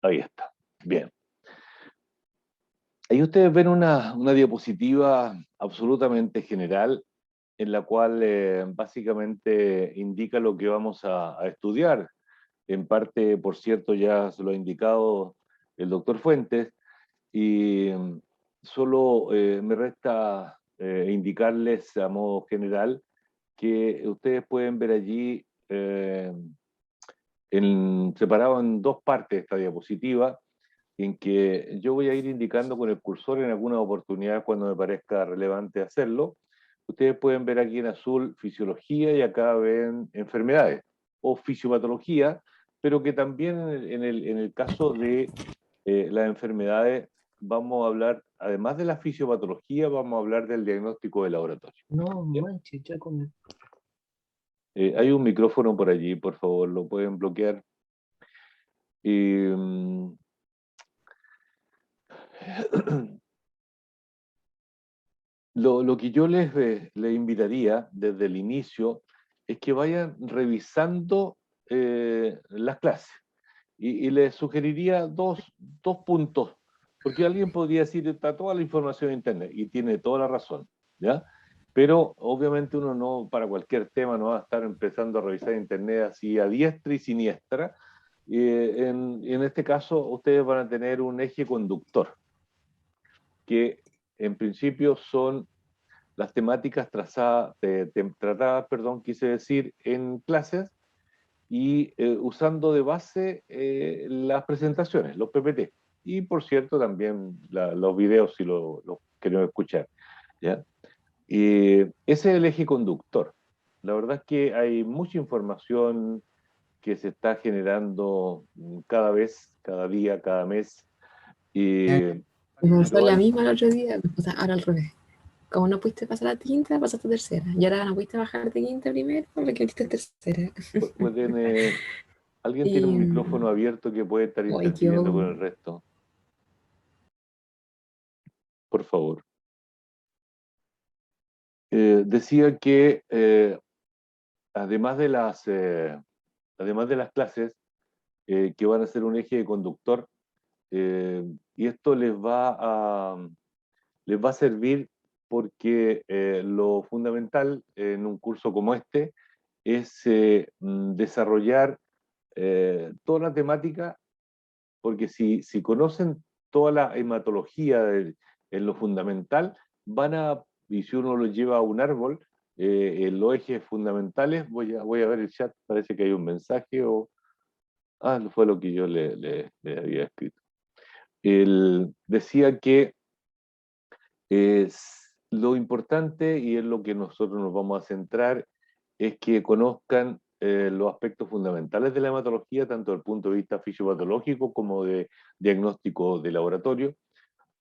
Ahí está. Bien. Ahí ustedes ven una diapositiva absolutamente general en la cual básicamente indica lo que vamos a estudiar. En parte, por cierto, ya se lo ha indicado el doctor Fuentes, y solo me resta indicarles a modo general que ustedes pueden ver allí separado en dos partes esta diapositiva, en que yo voy a ir indicando con el cursor en algunas oportunidades cuando me parezca relevante hacerlo. Ustedes pueden ver aquí en azul fisiología y acá ven enfermedades o fisiopatología, pero que también en el caso de las enfermedades vamos a hablar, además de la fisiopatología, vamos a hablar del diagnóstico de laboratorio. No ¿Bien? manches, ya con... Hay un micrófono por allí, por favor, lo pueden bloquear. Y, lo que yo les invitaría desde el inicio es que vayan revisando las clases. Y les sugeriría dos puntos, porque alguien podría decir, está toda la información en Internet, y tiene toda la razón, ¿ya? Pero obviamente uno no, para cualquier tema, no va a estar empezando a revisar Internet así a diestra y siniestra. En este caso, ustedes van a tener un eje conductor, que en principio son las temáticas tratadas, perdón, quise decir, en clases, y usando de base las presentaciones, los PPT. Y por cierto, también los videos si lo queremos escuchar. ¿Ya? Y ese es el eje conductor. La verdad es que hay mucha información que se está generando cada vez, cada día, cada mes. Y, Me pasó pero la hay, misma el otro día, o sea, ahora al revés. Como no pudiste pasar a quinta, pasaste a tercera. Y ahora no pudiste bajar de quinta primero, porque metiste en tercera. pueden, alguien tiene Y, un micrófono abierto que puede estar ay, interfiriendo con el resto, por favor. Decía que además de las clases que van a ser un eje conductor, y esto les va a servir porque lo fundamental en un curso como este es desarrollar toda la temática, porque si conocen toda la hematología en lo fundamental, y si uno lo lleva a un árbol, en los ejes fundamentales, voy a ver el chat, parece que hay un mensaje, fue lo que yo le había escrito. Él decía que lo importante, y es lo que nosotros nos vamos a centrar, es que conozcan los aspectos fundamentales de la hematología, tanto desde el punto de vista fisiopatológico como de diagnóstico de laboratorio.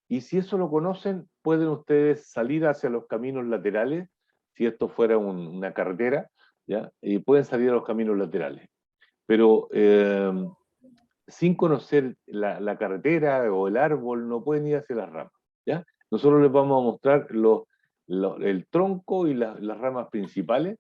Y si eso lo conocen, pueden ustedes salir hacia los caminos laterales, si esto fuera una carretera, ¿ya? Y pueden salir a los caminos laterales. Pero sin conocer la carretera o el árbol, no pueden ir hacia las ramas, ¿ya? Nosotros les vamos a mostrar el tronco y las ramas principales,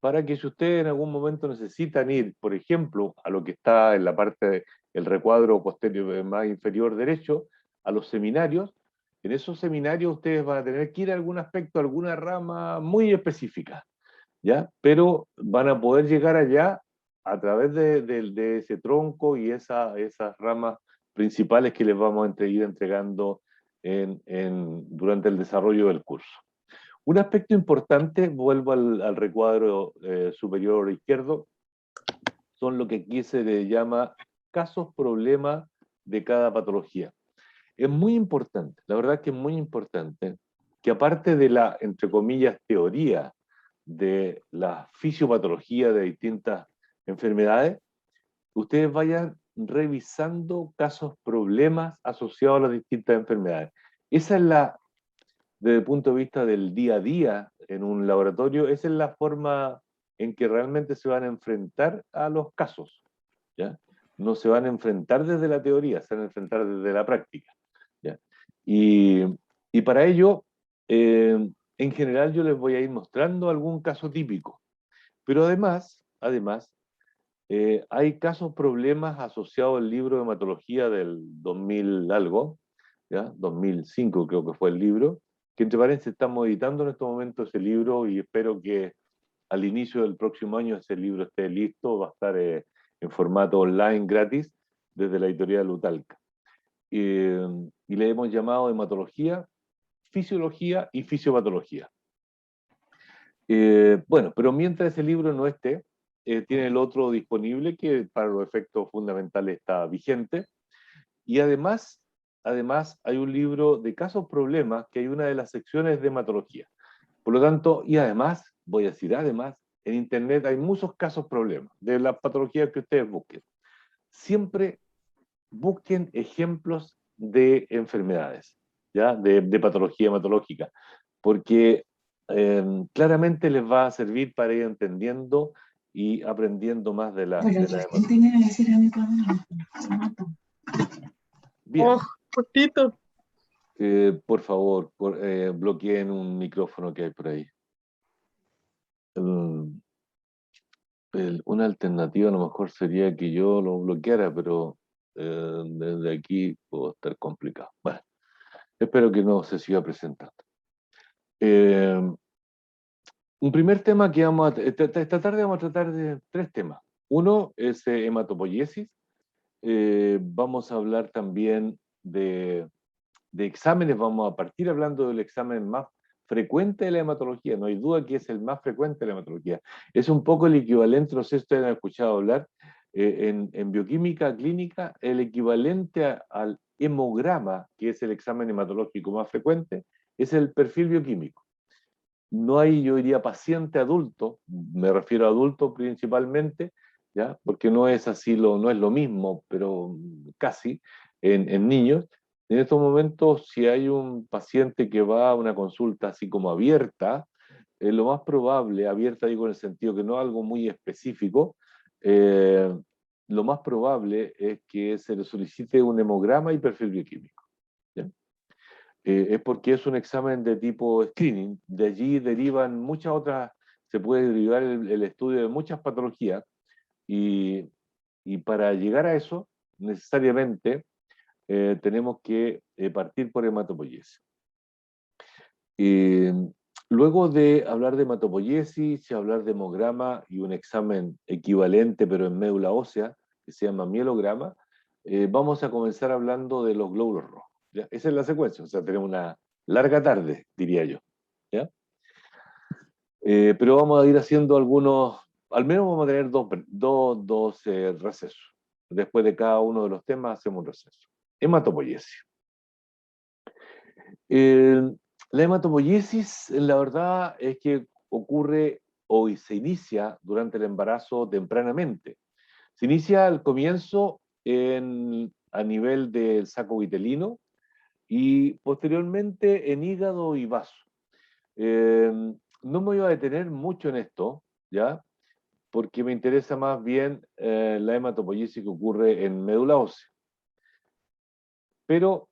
para que si ustedes en algún momento necesitan ir, por ejemplo, a lo que está en la parte del recuadro posterior más inferior derecho, a los seminarios, en esos seminarios ustedes van a tener que ir a algún aspecto, a alguna rama muy específica, ¿ya? Pero van a poder llegar allá a través de ese tronco y esas ramas principales que les vamos a ir entregando durante el desarrollo del curso. Un aspecto importante, vuelvo al recuadro superior izquierdo, son lo que aquí se le llama casos problema de cada patología. Es muy importante, la verdad que es muy importante, que aparte de la, entre comillas, teoría de la fisiopatología de distintas enfermedades, ustedes vayan revisando casos problemas asociados a las distintas enfermedades. Esa es desde el punto de vista del día a día en un laboratorio, esa es la forma en que realmente se van a enfrentar a los casos, ¿ya? No se van a enfrentar desde la teoría, se van a enfrentar desde la práctica, ¿ya? Y, y para ello, en general yo les voy a ir mostrando algún caso típico, pero además hay casos, problemas asociados al libro de hematología del 2000 algo, ¿ya? 2005 creo que fue el libro, que entre paréntesis estamos editando en este momento ese libro y espero que al inicio del próximo año ese libro esté listo, va a estar en formato online gratis desde la editorial Utalca. Y le hemos llamado hematología, fisiología y fisiopatología. Bueno, pero mientras ese libro no esté, tiene el otro disponible que para los efectos fundamentales está vigente. Y además hay un libro de casos problemas que hay una de las secciones de hematología. Por lo tanto, y además, voy a decir además, en Internet hay muchos casos problemas de las patologías que ustedes busquen. Siempre busquen ejemplos de enfermedades, ¿ya? De patología hematológica, porque claramente les va a servir para ir entendiendo y aprendiendo más de la hematología. Bien, Oh, cortito. por favor, bloqueen un micrófono que hay por ahí. Una alternativa a lo mejor sería que yo lo bloqueara, pero desde aquí puedo estar complicado. Bueno, espero que no se siga presentando. Un primer tema que esta tarde vamos a tratar de tres temas. Uno es hematopoiesis. Vamos a hablar también de exámenes. Vamos a partir hablando del examen más frecuente de la hematología. No hay duda que es el más frecuente de la hematología. Es un poco el equivalente, no sé si ustedes han escuchado hablar, en bioquímica clínica, el equivalente al hemograma, que es el examen hematológico más frecuente, es el perfil bioquímico. No hay, yo diría, paciente adulto, me refiero a adulto principalmente, ¿ya? Porque no es así, no es lo mismo, pero casi, en niños. En estos momentos, si hay un paciente que va a una consulta así como abierta, lo más probable, abierta digo en el sentido que no algo muy específico, eh, lo más probable es que se le solicite un hemograma y perfil bioquímico. ¿Ya? Es porque es un examen de tipo screening. De allí derivan muchas otras, se puede derivar el estudio de muchas patologías y, y para llegar a eso, necesariamente tenemos que partir por hematopoiesis. Luego de hablar de hematopoiesis, hablar de hemograma y un examen equivalente pero en médula ósea, que se llama mielograma, vamos a comenzar hablando de los glóbulos rojos. ¿Ya? Esa es la secuencia, o sea, tenemos una larga tarde, diría yo. ¿Ya? Pero vamos a ir haciendo algunos, al menos vamos a tener dos recesos. Después de cada uno de los temas hacemos un receso. Hematopoiesis. La hematopoiesis, la verdad es que ocurre o se inicia durante el embarazo tempranamente. Se inicia al comienzo a nivel del saco vitelino y posteriormente en hígado y vaso. Eh, no me voy a detener mucho en esto, ¿ya? Porque me interesa más bien la hematopoiesis que ocurre en médula ósea. Pero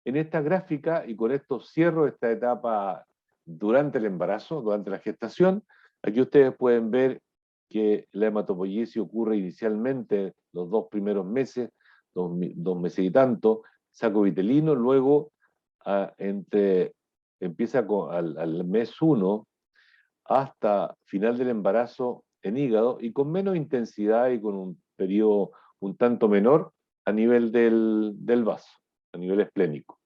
en esta gráfica, y con esto cierro esta etapa durante el embarazo, durante la gestación, aquí ustedes pueden ver que la hematopoiesis ocurre inicialmente los 2 primeros meses, 2 meses y tanto, saco vitelino, luego empieza al mes 1 hasta final del embarazo en hígado y con menos intensidad y con un periodo un tanto menor a nivel del vaso, a nivel esplénico.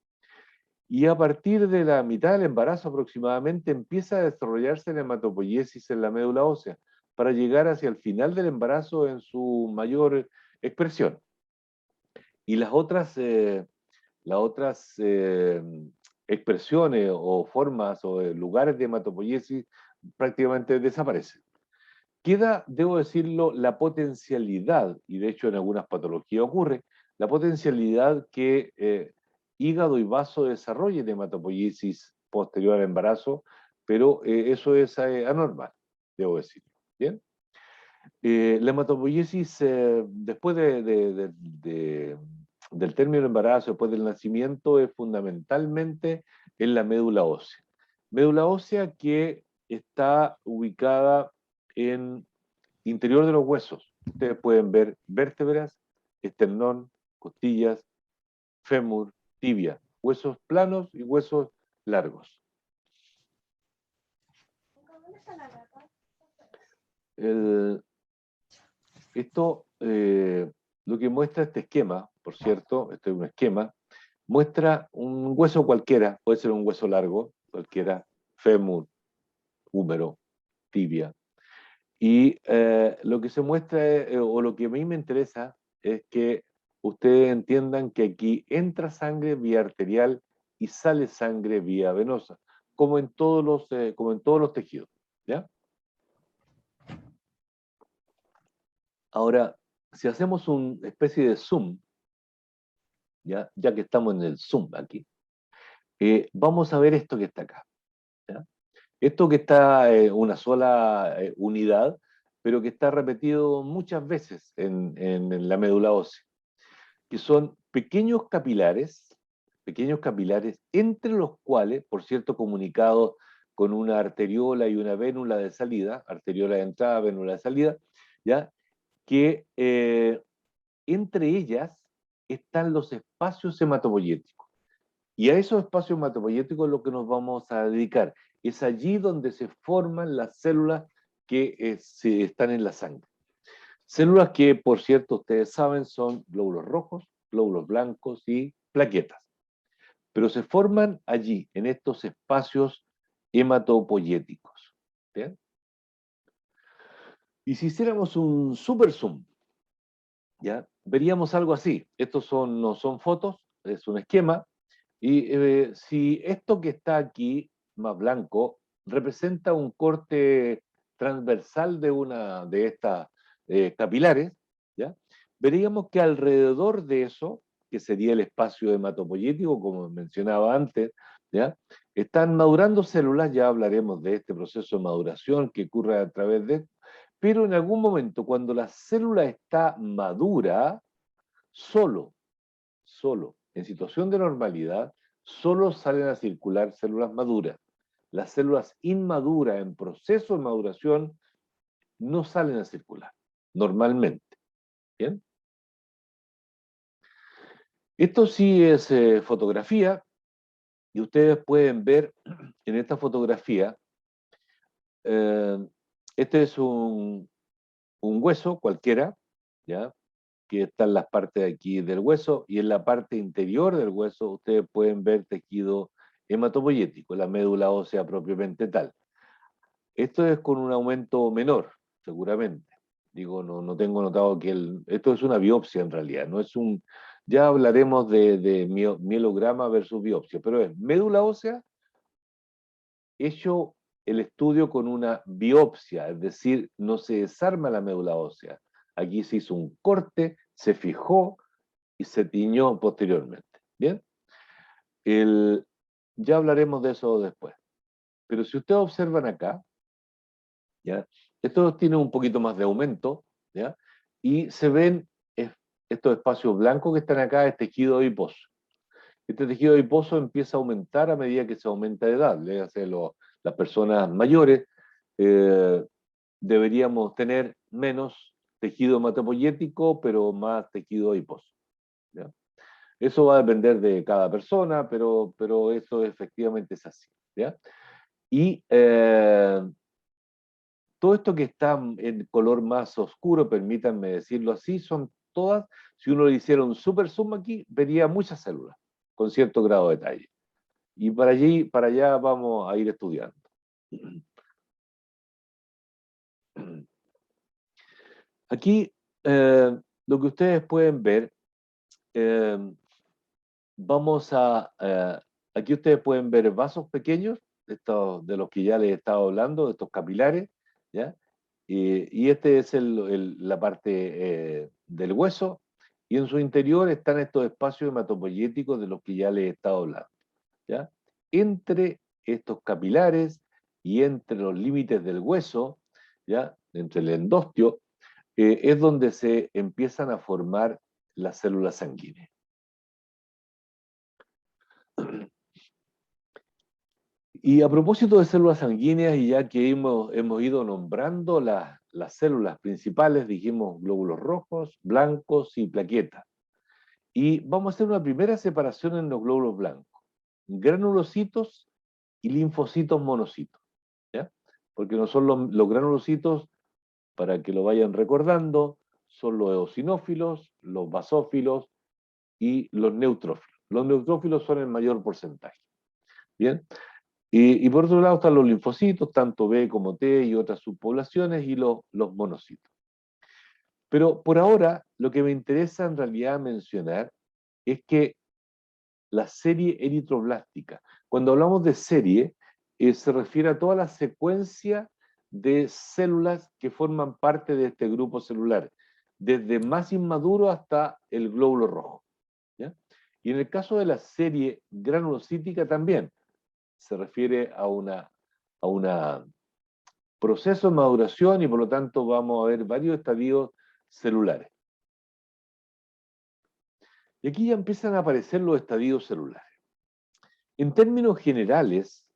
Y a partir de la mitad del embarazo aproximadamente empieza a desarrollarse la hematopoiesis en la médula ósea para llegar hacia el final del embarazo en su mayor expresión. Y las otras expresiones o formas o lugares de hematopoiesis prácticamente desaparecen. Queda, debo decirlo, la potencialidad, y de hecho en algunas patologías ocurre, la potencialidad que hígado y vaso desarrollen hematopoiesis posterior al embarazo, pero eso es anormal, debo decirlo. ¿Bien? La hematopoiesis después del término del embarazo, después del nacimiento, es fundamentalmente en la médula ósea. Médula ósea que está ubicada en interior de los huesos, ustedes pueden ver vértebras, esternón, costillas, fémur, tibia, huesos planos y huesos largos. Esto, lo que muestra este esquema, por cierto, este es un esquema, muestra un hueso cualquiera, puede ser un hueso largo, cualquiera, fémur, húmero, tibia. Y lo que se muestra, o lo que a mí me interesa, es que ustedes entiendan que aquí entra sangre vía arterial y sale sangre vía venosa, como en como en todos los tejidos. ¿Ya? Ahora, si hacemos una especie de zoom, ya que estamos en el zoom aquí, vamos a ver esto que está acá. ¿Ya? Esto que está una sola unidad, pero que está repetido muchas veces en la médula ósea, que son pequeños capilares entre los cuales, por cierto, comunicados con una arteriola y una vénula de salida, arteriola de entrada, vénula de salida, ¿ya? Que entre ellas están los espacios hematopoyéticos. Y a esos espacios hematopoyéticos es lo que nos vamos a dedicar. Es allí donde se forman las células que están en la sangre. Células que, por cierto, ustedes saben, son glóbulos rojos, glóbulos blancos y plaquetas. Pero se forman allí, en estos espacios hematopoyéticos. ¿Bien? Y si hiciéramos un super zoom, ¿ya? Veríamos algo así. Estos no son fotos, es un esquema. Y si esto que está aquí, más blanco, representa un corte transversal de una de estas capilares, ¿ya? Veríamos que alrededor de eso, que sería el espacio hematopoyético, como mencionaba antes, ¿ya? Están madurando células, ya hablaremos de este proceso de maduración que ocurre a través de, pero en algún momento, cuando la célula está madura, solo, en situación de normalidad, solo salen a circular células maduras. Las células inmaduras en proceso de maduración no salen a circular, normalmente. ¿Bien? Esto sí es fotografía, y ustedes pueden ver en esta fotografía, eh, este es un hueso cualquiera, ¿ya? Que está en las partes de aquí del hueso, y en la parte interior del hueso ustedes pueden ver tejido hematopoyético, la médula ósea propiamente tal. Esto es con un aumento menor, seguramente. Digo, no tengo notado que esto es una biopsia en realidad, no es un, ya hablaremos de mielograma versus biopsia, pero es médula ósea hecho el estudio con una biopsia, es decir, no se desarma la médula ósea. Aquí se hizo un corte, se fijó y se tiñó posteriormente. ¿Bien? El, ya hablaremos de eso después. Pero si ustedes observan acá, ¿ya? Esto tiene un poquito más de aumento, ¿ya? Y se ven estos espacios blancos que están acá, es tejido adiposo. Este tejido adiposo empieza a aumentar a medida que se aumenta de edad. Las personas mayores deberíamos tener menos tejido hematopoyético, pero más tejido adiposo. ¿Ya? Eso va a depender de cada persona, pero eso efectivamente es así. ¿Ya? Y todo esto que está en color más oscuro, permítanme decirlo así, son todas, si uno le hiciera un super zoom aquí, vería muchas células con cierto grado de detalle. Y para allá vamos a ir estudiando. Aquí lo que ustedes pueden ver, eh, aquí ustedes pueden ver vasos pequeños, de los que ya les he estado hablando, de estos capilares, ¿ya? Y este es la parte del hueso, y en su interior están estos espacios hematopoyéticos de los que ya les he estado hablando, ¿ya? Entre estos capilares y entre los límites del hueso, ¿ya? Entre el endostio, es donde se empiezan a formar las células sanguíneas. Y a propósito de células sanguíneas, y ya que hemos ido nombrando las las células principales, dijimos glóbulos rojos, blancos y plaquetas. Y vamos a hacer una primera separación en los glóbulos blancos. Granulocitos y linfocitos monocitos. ¿Ya? Porque no son los granulocitos, para que lo vayan recordando, son los eosinófilos, los basófilos y los neutrófilos. Los neutrófilos son el mayor porcentaje. ¿Bien? Y por otro lado están los linfocitos, tanto B como T y otras subpoblaciones, y los monocitos. Pero por ahora, lo que me interesa en realidad mencionar es que la serie eritroblástica, cuando hablamos de serie, se refiere a toda la secuencia de células que forman parte de este grupo celular, desde más inmaduro hasta el glóbulo rojo. ¿Ya? Y en el caso de la serie granulocítica también, se refiere a una proceso de maduración y por lo tanto vamos a ver varios estadios celulares. Y aquí ya empiezan a aparecer los estadios celulares. En términos generales,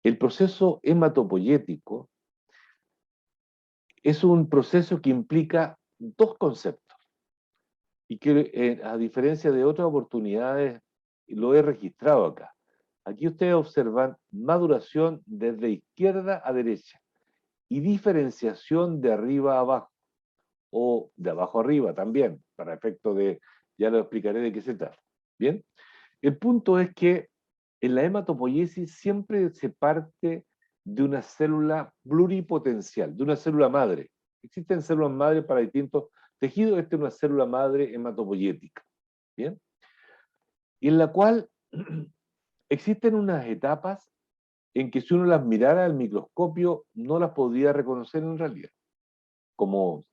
el proceso hematopoyético es un proceso que implica dos conceptos y que a diferencia de otras oportunidades lo he registrado acá. Aquí ustedes observan maduración desde izquierda a derecha y diferenciación de arriba a abajo, o de abajo a arriba también, para efecto de, ya lo explicaré de qué se trata. ¿Bien? El punto es que en la hematopoiesis siempre se parte de una célula pluripotencial, de una célula madre. Existen células madre para distintos tejidos, esta es una célula madre hematopoyética. ¿Bien? Y en la cual existen unas etapas en que si uno las mirara al microscopio no las podría reconocer en realidad como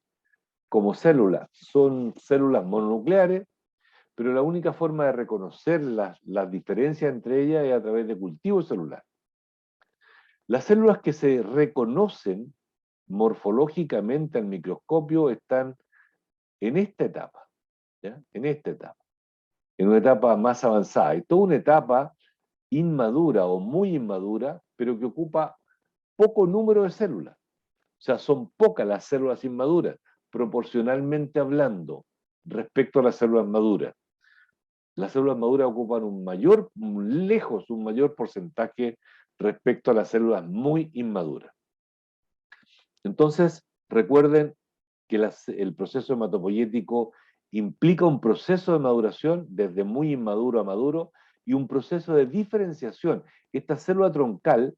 células. Son células mononucleares, pero la única forma de reconocer las diferencias entre ellas es a través de cultivo celular. Las células que se reconocen morfológicamente al microscopio están en esta etapa, ¿ya? En una etapa más avanzada. Y toda una etapa inmadura o muy inmadura, pero que ocupa poco número de células. O sea, son pocas las células inmaduras, proporcionalmente hablando, respecto a las células maduras. Las células maduras ocupan un mayor porcentaje respecto a las células muy inmaduras. Entonces, recuerden que el proceso hematopoyético implica un proceso de maduración desde muy inmaduro a maduro y un proceso de diferenciación. Esta célula troncal,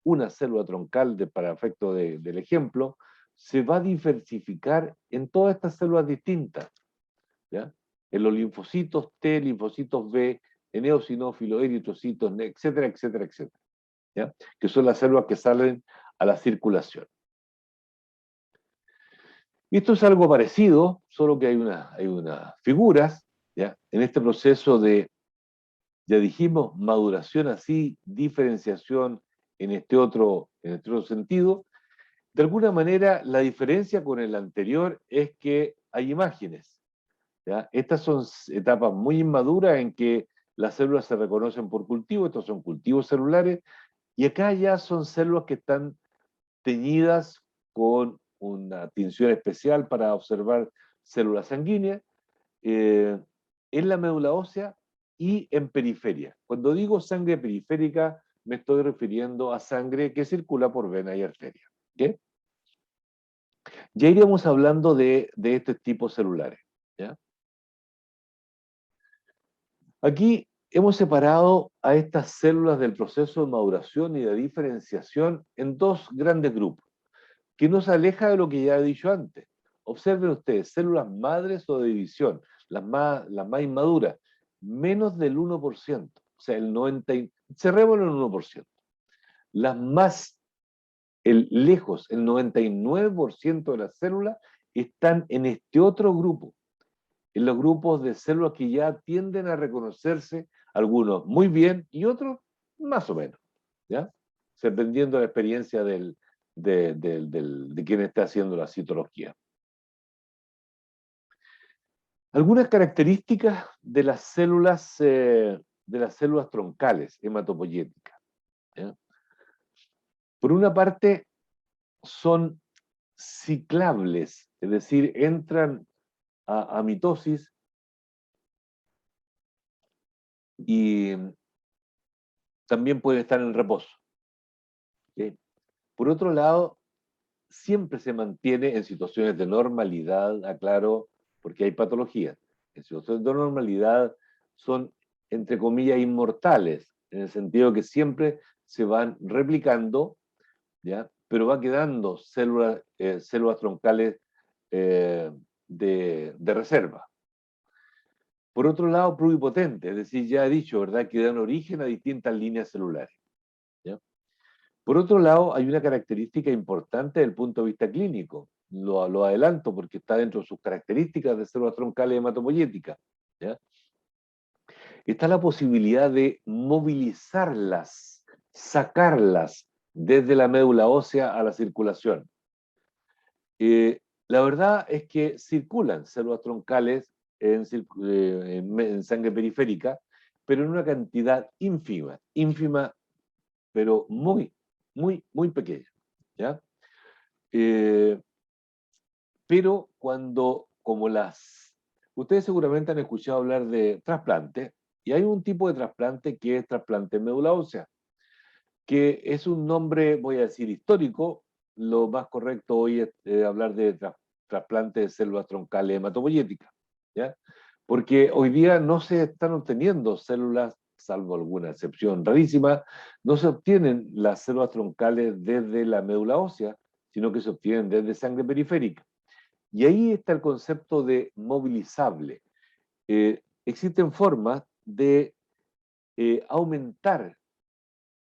una célula troncal, para efecto del ejemplo, se va a diversificar en todas estas células distintas, ¿ya? En los linfocitos T, linfocitos B, en eosinófilos, eritrocitos, etcétera, etcétera, etcétera, ¿ya? Que son las células que salen a la circulación. Y esto es algo parecido, solo que hay unas figuras, ¿ya? En este proceso de, ya dijimos, maduración así, diferenciación en este otro sentido. De alguna manera, la diferencia con el anterior es que hay imágenes, ¿ya? Estas son etapas muy inmaduras en que las células se reconocen por cultivo, estos son cultivos celulares, y acá ya son células que están teñidas con una tinción especial para observar células sanguíneas, en la médula ósea y en periferia. Cuando digo sangre periférica, me estoy refiriendo a sangre que circula por vena y arteria. ¿Okay? Ya iríamos hablando de estos tipos celulares. ¿Ya? Aquí hemos separado a estas células del proceso de maduración y de diferenciación en dos grandes grupos, que nos aleja de lo que ya he dicho antes. Observen ustedes, células madres o de división, las más inmaduras, menos del 1%, o sea, cerrémoslo en el 1%. Las más lejos, el 99% de las células están en este otro grupo, en los grupos de células que ya tienden a reconocerse, algunos muy bien y otros más o menos, ¿ya? Dependiendo de la experiencia de quien está haciendo la citología. Algunas características de las células troncales hematopoyéticas, ¿ya? Por una parte, son ciclables, es decir, entran a mitosis y también pueden estar en reposo. ¿Sí? Por otro lado, siempre se mantiene en situaciones de normalidad, aclaro, porque hay patologías. En situaciones de normalidad son, entre comillas, inmortales, en el sentido que siempre se van replicando, ¿ya? Pero va quedando células troncales de reserva. Por otro lado, pluripotentes, es decir, ya he dicho, ¿verdad?, que dan origen a distintas líneas celulares. ¿Ya? Por otro lado, hay una característica importante desde el punto de vista clínico. Lo adelanto porque está dentro de sus características de células troncales hematopoyéticas. ¿Ya? Está la posibilidad de movilizarlas, sacarlas desde la médula ósea a la circulación. La verdad es que circulan células troncales en sangre periférica, pero en una cantidad ínfima, pero muy pequeña. ¿Ya? Pero ustedes seguramente han escuchado hablar de trasplante, y hay un tipo de trasplante que es trasplante de médula ósea, que es un nombre, voy a decir, histórico. Lo más correcto hoy es hablar de trasplante de células troncales hematopoyéticas, ¿ya? Porque hoy día no se están obteniendo células, salvo alguna excepción rarísima, no se obtienen las células troncales desde la médula ósea, sino que se obtienen desde sangre periférica. Y ahí está el concepto de movilizable. Existen formas de aumentar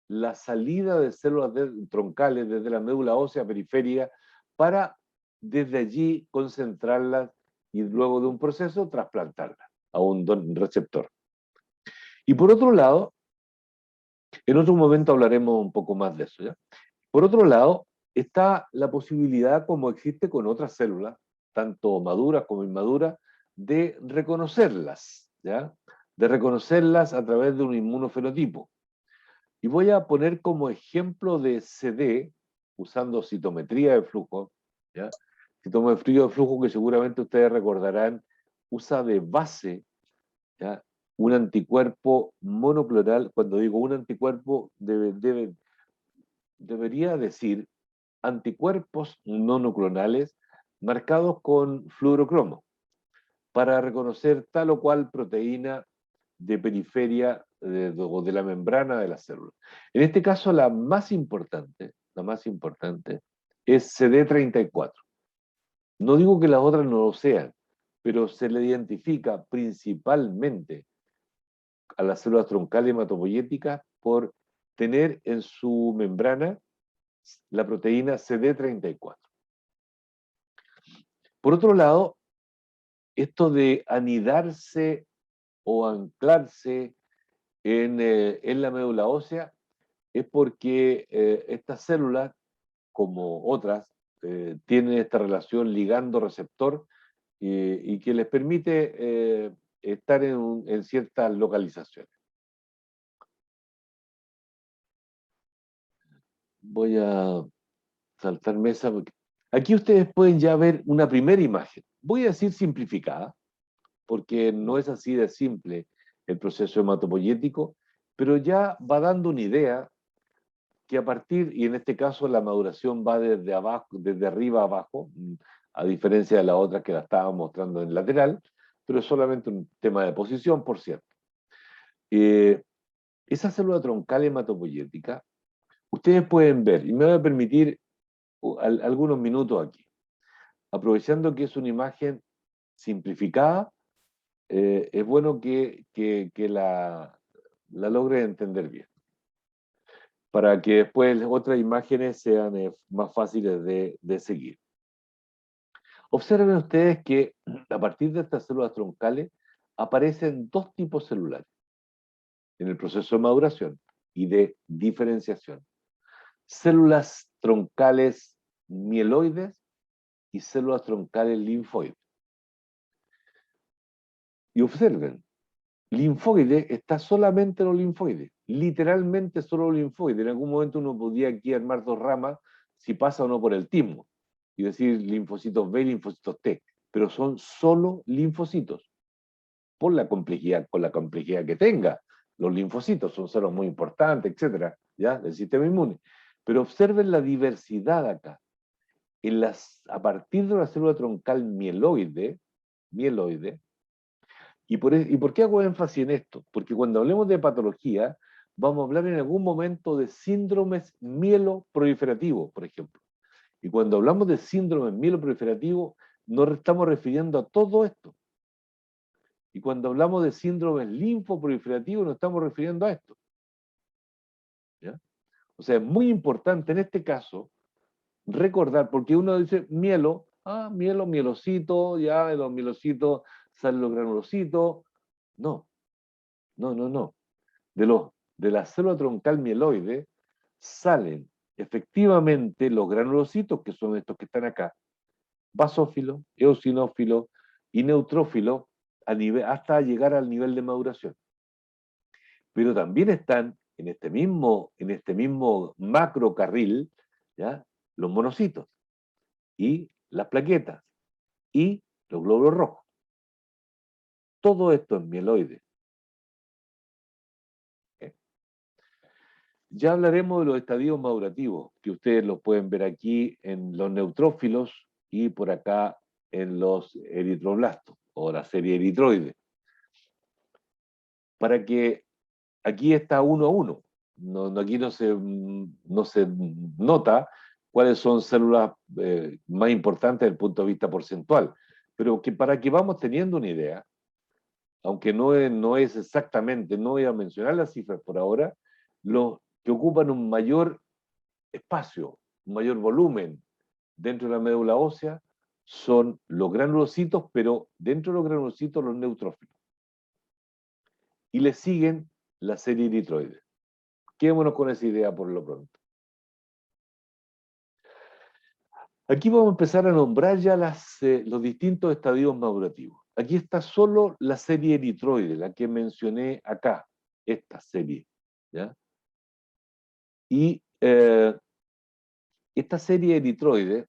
la salida de células troncales desde la médula ósea periférica para desde allí concentrarlas y luego de un proceso trasplantarlas a un receptor. Y por otro lado, en otro momento hablaremos un poco más de eso, ¿ya? Por otro lado, está la posibilidad, como existe con otras células, tanto maduras como inmaduras, de reconocerlas, ¿ya? De reconocerlas a través de un inmunofenotipo. Y voy a poner como ejemplo de CD, usando citometría de flujo, ¿ya? Citometría de flujo que seguramente ustedes recordarán, usa de base, ¿ya?, un anticuerpo monoclonal. Cuando digo un anticuerpo, debería decir anticuerpos monoclonales marcados con fluorocromo para reconocer tal o cual proteína de periferia o de la membrana de la célula. En este caso, la más importante es CD34. No digo que las otras no lo sean, pero se le identifica principalmente a las células troncales hematopoyéticas por tener en su membrana la proteína CD34. Por otro lado, esto de anidarse o anclarse en la médula ósea es porque estas células, como otras, tienen esta relación ligando-receptor y que les permite estar en ciertas localizaciones. Voy a saltar mesa porque aquí ustedes pueden ya ver una primera imagen. Voy a decir simplificada, porque no es así de simple el proceso hematopoyético, pero ya va dando una idea que a partir, y en este caso la maduración va desde abajo, desde arriba a abajo, a diferencia de la otra que la estaba mostrando en lateral, pero es solamente un tema de posición, por cierto. Esa célula troncal hematopoyética, ustedes pueden ver, y me voy a permitir algunos minutos aquí, aprovechando que es una imagen simplificada. Es bueno que la logren entender bien, para que después otras imágenes sean más fáciles de seguir. Observen ustedes que a partir de estas células troncales aparecen dos tipos celulares en el proceso de maduración y de diferenciación: células troncales mieloides y células troncales linfoides. Y observen, linfoide está solamente los linfoides, literalmente solo los linfoides. En algún momento uno podía aquí armar dos ramas, si pasa o no por el timo, y decir linfocitos B y linfocitos T, pero son solo linfocitos, por la complejidad, con la complejidad que tenga. Los linfocitos son células muy importantes, etcétera, ¿ya? Del sistema inmune. Pero observen la diversidad acá. A partir de la célula troncal mieloide, ¿y por qué hago énfasis en esto? Porque cuando hablemos de patología, vamos a hablar en algún momento de síndromes mieloproliferativos, por ejemplo. Y cuando hablamos de síndromes mieloproliferativos, nos estamos refiriendo a todo esto. Y cuando hablamos de síndromes linfoproliferativos, nos estamos refiriendo a esto. ¿Ya? O sea, es muy importante en este caso recordar, porque uno dice mielocito, ya de los mielocitos salen los granulocitos. No, no. De la célula troncal mieloide salen efectivamente los granulocitos, que son estos que están acá, basófilos, eosinófilos y neutrófilos, hasta llegar al nivel de maduración. Pero también están en este mismo macrocarril, ¿ya? Los monocitos y las plaquetas y los glóbulos rojos. Todo esto es mieloide. ¿Okay? Ya hablaremos de los estadios madurativos, que ustedes los pueden ver aquí en los neutrófilos y por acá en los eritroblastos o la serie eritroide. Para que aquí está 1 a 1. Aquí no se nota cuáles son células más importantes desde el punto de vista porcentual, pero que para que vamos teniendo una idea, aunque no es exactamente, no voy a mencionar las cifras por ahora, los que ocupan un mayor espacio, un mayor volumen dentro de la médula ósea son los granulocitos, pero dentro de los granulocitos los neutrófilos. Y le siguen la serie eritroide. Quedémonos con esa idea por lo pronto. Aquí vamos a empezar a nombrar ya los distintos estadios madurativos. Aquí está solo la serie eritroide, la que mencioné acá, esta serie. ¿Ya? Y esta serie eritroide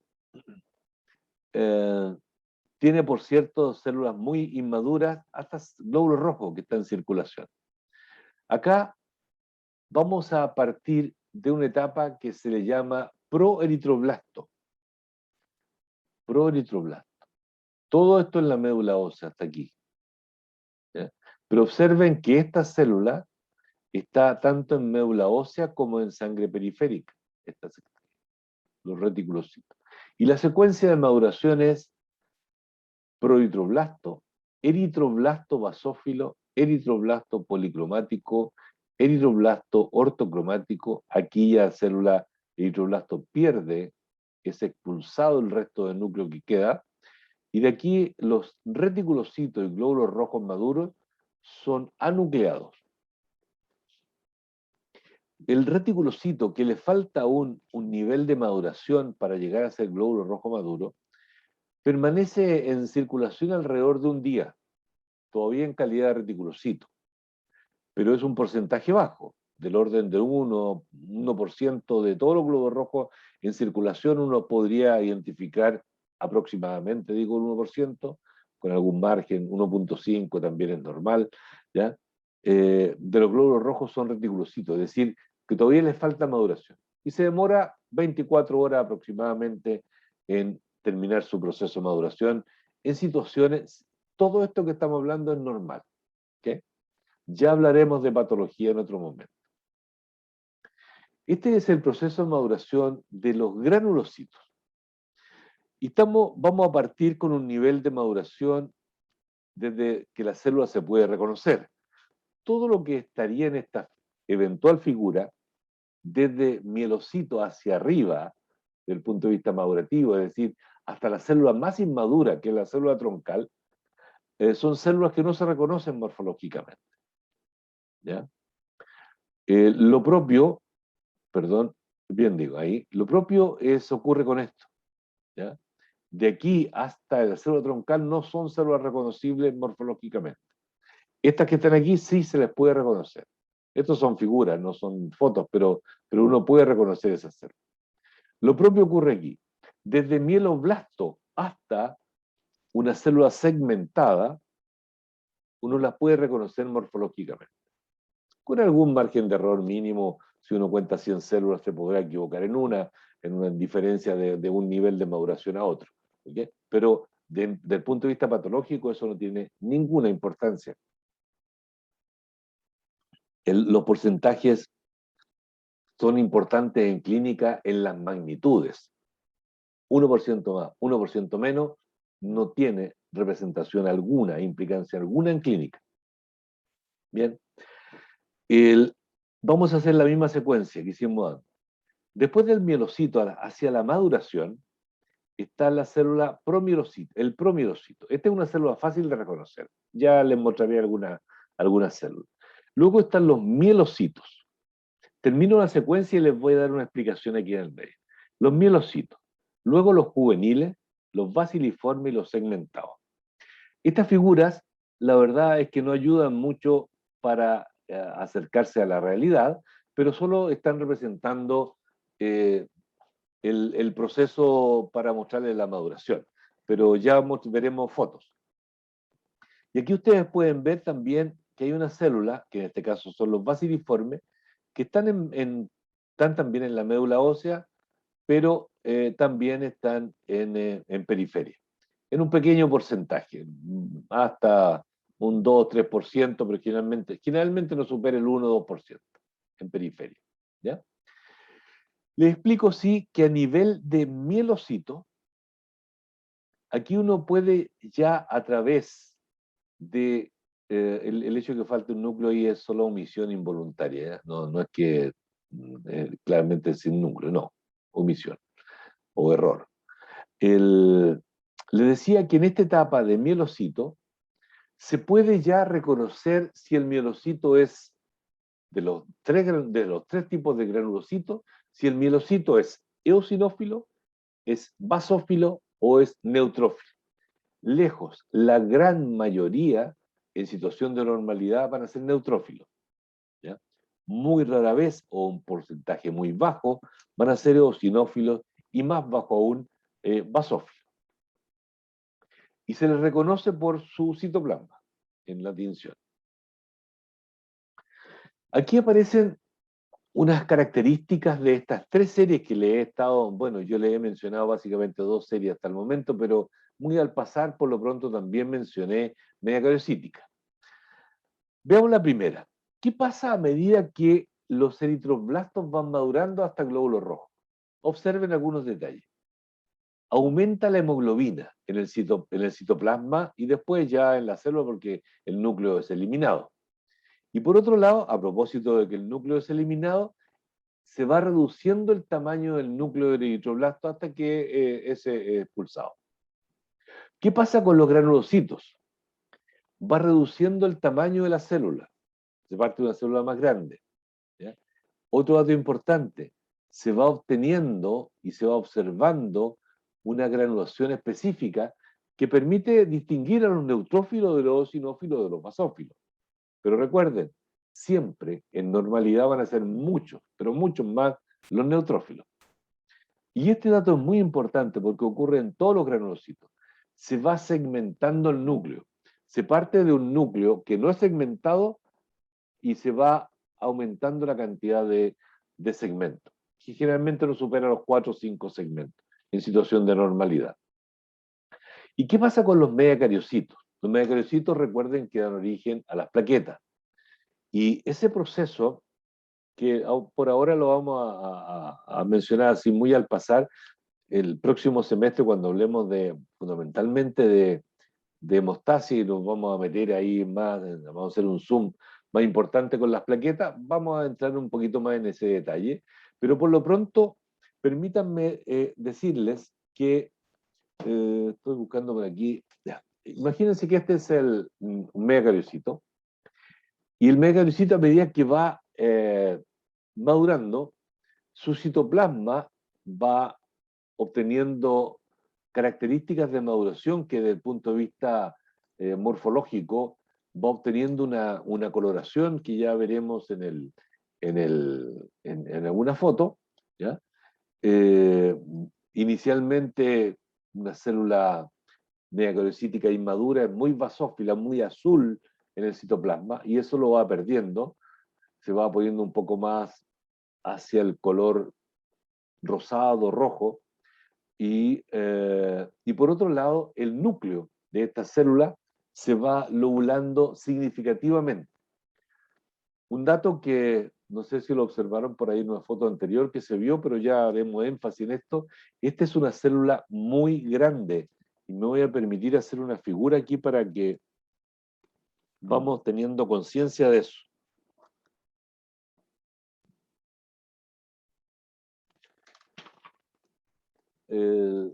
tiene, por cierto, células muy inmaduras, hasta glóbulos rojos que están en circulación. Acá vamos a partir de una etapa que se le llama proeritroblasto. Proeritroblasto. Todo esto en la médula ósea, hasta aquí. ¿Ya? Pero observen que esta célula está tanto en médula ósea como en sangre periférica, los reticulocitos. Y la secuencia de maduración es proeritroblasto, eritroblasto basófilo, eritroblasto policromático, eritroblasto ortocromático. Aquí ya la célula eritroblasto pierde, es expulsado el resto del núcleo que queda, y de aquí los reticulocitos y glóbulos rojos maduros son anucleados. El reticulocito, que le falta un nivel de maduración para llegar a ser glóbulo rojo maduro, permanece en circulación alrededor de un día, todavía en calidad de reticulocito, pero es un porcentaje bajo, del orden de 1% de todos los glóbulos rojos en circulación. Uno podría identificar aproximadamente, digo el 1%, con algún margen, 1.5 también es normal, ¿ya? De los glóbulos rojos son reticulocitos, es decir, que todavía les falta maduración. Y se demora 24 horas aproximadamente en terminar su proceso de maduración. En situaciones, todo esto que estamos hablando es normal. ¿Okay? Ya hablaremos de patología en otro momento. Este es el proceso de maduración de los granulocitos. Y vamos a partir con un nivel de maduración desde que la célula se puede reconocer. Todo lo que estaría en esta eventual figura, desde mielocito hacia arriba, desde el punto de vista madurativo, es decir, hasta la célula más inmadura, que es la célula troncal, son células que no se reconocen morfológicamente. ¿Ya? Lo propio, perdón, bien digo ahí, lo propio ocurre con esto. ¿Ya? De aquí hasta la célula troncal no son células reconocibles morfológicamente. Estas que están aquí sí se les puede reconocer. Estos son figuras, no son fotos, pero uno puede reconocer esas células. Lo propio ocurre aquí. Desde mieloblasto hasta una célula segmentada, uno las puede reconocer morfológicamente. Con algún margen de error mínimo, si uno cuenta 100 células, se podrá equivocar en una diferencia de un nivel de maduración a otro. ¿Okay? Pero desde el punto de vista patológico, eso no tiene ninguna importancia. Los porcentajes son importantes en clínica en las magnitudes. 1% más, 1% menos, no tiene representación alguna, implicancia alguna en clínica. Bien. Vamos a hacer la misma secuencia que hicimos antes. Después del mielocito hacia la maduración, está la célula promielocito, el promielocito. Esta es una célula fácil de reconocer. Ya les mostraré algunas células. Luego están los mielocitos. Termino la secuencia y les voy a dar una explicación aquí en el medio. Los mielocitos. Luego los juveniles, los basiliformes y los segmentados. Estas figuras, la verdad es que no ayudan mucho para acercarse a la realidad, pero solo están representando el proceso para mostrarles la maduración. Pero ya veremos fotos. Y aquí ustedes pueden ver también que hay una célula, que en este caso son los basiliformes, que están también en la médula ósea, pero también están en periferia. En un pequeño porcentaje, hasta un 2-3%, pero generalmente no supera el 1-2% en periferia. ¿Ya? Les explico, sí, que a nivel de mielocito, aquí uno puede ya a través de el hecho de que falte un núcleo ahí es solo omisión involuntaria, ¿eh? No es que claramente sin núcleo, no, omisión o error. Le decía que en esta etapa de mielocito se puede ya reconocer si el mielocito es de los tres tipos de granulocitos, si el mielocito es eosinófilo, es basófilo o es neutrófilo. Lejos, la gran mayoría en situación de normalidad van a ser neutrófilos. ¿Ya? Muy rara vez, o un porcentaje muy bajo, van a ser eosinófilos y más bajo aún basófilos. Y se les reconoce por su citoplasma en la tinción. Aquí aparecen unas características de estas tres series que le he estado, bueno, yo le he mencionado básicamente 2 series hasta el momento, pero muy al pasar, por lo pronto también mencioné mediacariocítica. Veamos la primera. ¿Qué pasa a medida que los eritroblastos van madurando hasta glóbulos rojos? Observen algunos detalles. Aumenta la hemoglobina en el citoplasma y después ya en la célula porque el núcleo es eliminado. Y por otro lado, a propósito de que el núcleo es eliminado, se va reduciendo el tamaño del núcleo del eritroblasto hasta que es expulsado. ¿Qué pasa con los granulocitos? Va reduciendo el tamaño de la célula. Se parte de una célula más grande. ¿Ya? Otro dato importante, se va obteniendo y se va observando una granulación específica que permite distinguir a los neutrófilos de los eosinófilos de los basófilos. Pero recuerden, siempre en normalidad van a ser muchos, pero muchos más los neutrófilos. Y este dato es muy importante porque ocurre en todos los granulocitos. Se va segmentando el núcleo. Se parte de un núcleo que no es segmentado y se va aumentando la cantidad de segmentos, que generalmente no supera los 4 o 5 segmentos en situación de normalidad. ¿Y qué pasa con los megacariocitos? Los megacariocitos, recuerden, que dan origen a las plaquetas. Y ese proceso, que por ahora lo vamos a mencionar así muy al pasar, el próximo semestre cuando hablemos fundamentalmente de hemostasis, nos vamos a meter ahí más, vamos a hacer un zoom más importante con las plaquetas, vamos a entrar un poquito más en ese detalle, pero por lo pronto, permítanme decirles que, estoy buscando por aquí, ya. Imagínense que este es un megacariocito, y el megacariocito a medida que va madurando, su citoplasma va obteniendo características de maduración que desde el punto de vista morfológico va obteniendo una coloración que ya veremos en alguna foto, ¿ya? Eh, Inicialmente, una célula megacariocítica inmadura es muy basófila, muy azul en el citoplasma, y eso lo va perdiendo, se va poniendo un poco más hacia el color rosado, rojo, y por otro lado, el núcleo de esta célula se va lobulando significativamente. Un dato que no sé si lo observaron por ahí en una foto anterior que se vio, pero ya haremos énfasis en esto. Esta es una célula muy grande y me voy a permitir hacer una figura aquí para que vamos teniendo conciencia de eso.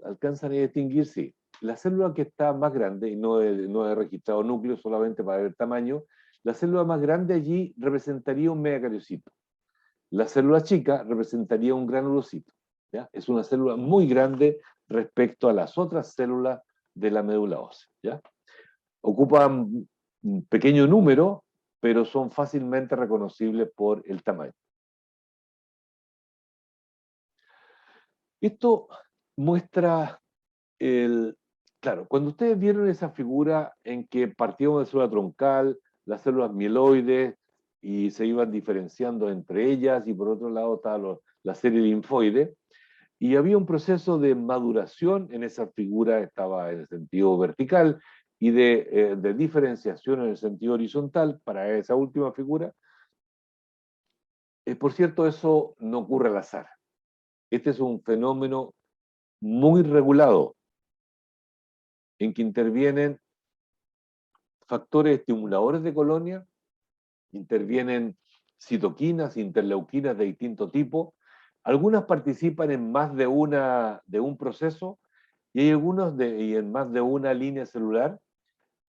¿Alcanzan a distinguir? Sí. La célula que está más grande, y no he registrado núcleo solamente para ver el tamaño, la célula más grande allí representaría un megacariocito. La célula chica representaría un granulocito. ¿Ya? Es una célula muy grande respecto a las otras células de la médula ósea. ¿Ya? Ocupan un pequeño número, pero son fácilmente reconocibles por el tamaño. Esto muestra claro, cuando ustedes vieron esa figura en que partíamos de célula troncal, las células mieloides, y se iban diferenciando entre ellas, y por otro lado estaba la serie linfoide, y había un proceso de maduración en esa figura, estaba en el sentido vertical, y de diferenciación en el sentido horizontal para esa última figura. Por cierto, eso no ocurre al azar. Este es un fenómeno muy regulado en que intervienen factores estimuladores de colonia, intervienen citoquinas, interleuquinas de distinto tipo. Algunas participan en más de un proceso, y hay algunos y en más de una línea celular.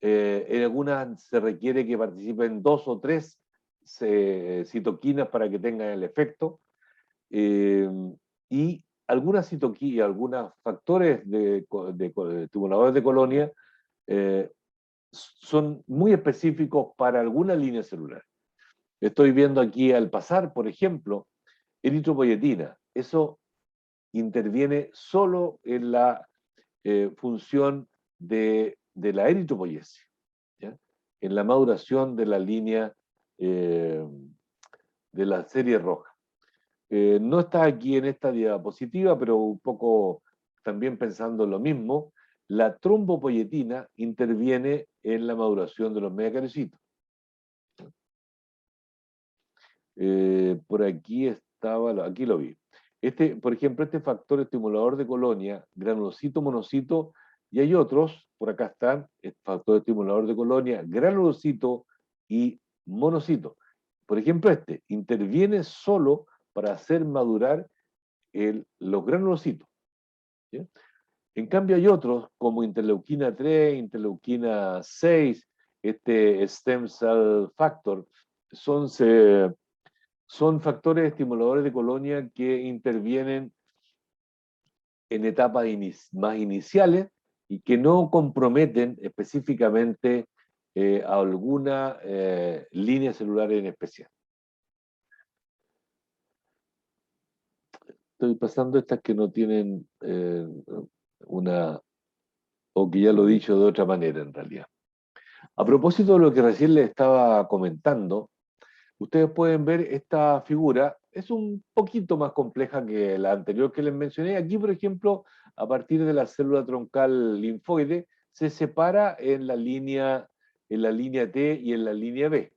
En algunas se requiere que participen 2 o 3 citoquinas para que tengan el efecto. Y algunas citoquinas, algunos factores de estimuladores de colonia eh, son muy específicos para alguna línea celular. Estoy viendo aquí al pasar, por ejemplo, eritropoyetina. Eso interviene solo en la función de la eritropoyesis, ¿ya? En la maduración de la línea de la serie roja. No está aquí en esta diapositiva, pero un poco también pensando en lo mismo, la trombopoyetina interviene en la maduración de los megacaricitos. Por aquí estaba, aquí lo vi. Por ejemplo, este factor estimulador de colonia, granulocito, monocito, y hay otros, por acá están, el factor estimulador de colonia, granulocito y monocito. Por ejemplo, interviene solo para hacer madurar los granulocitos. ¿Sí? En cambio, hay otros, como interleuquina 3, interleuquina 6, este stem cell factor, son factores estimuladores de colonia que intervienen en etapas más iniciales y que no comprometen específicamente a alguna línea celular en especial. Estoy pasando estas que no tienen o que ya lo he dicho de otra manera en realidad. A propósito de lo que recién les estaba comentando, ustedes pueden ver esta figura, es un poquito más compleja que la anterior que les mencioné. Aquí, por ejemplo, a partir de la célula troncal linfoide, se separa en la línea T y en la línea B.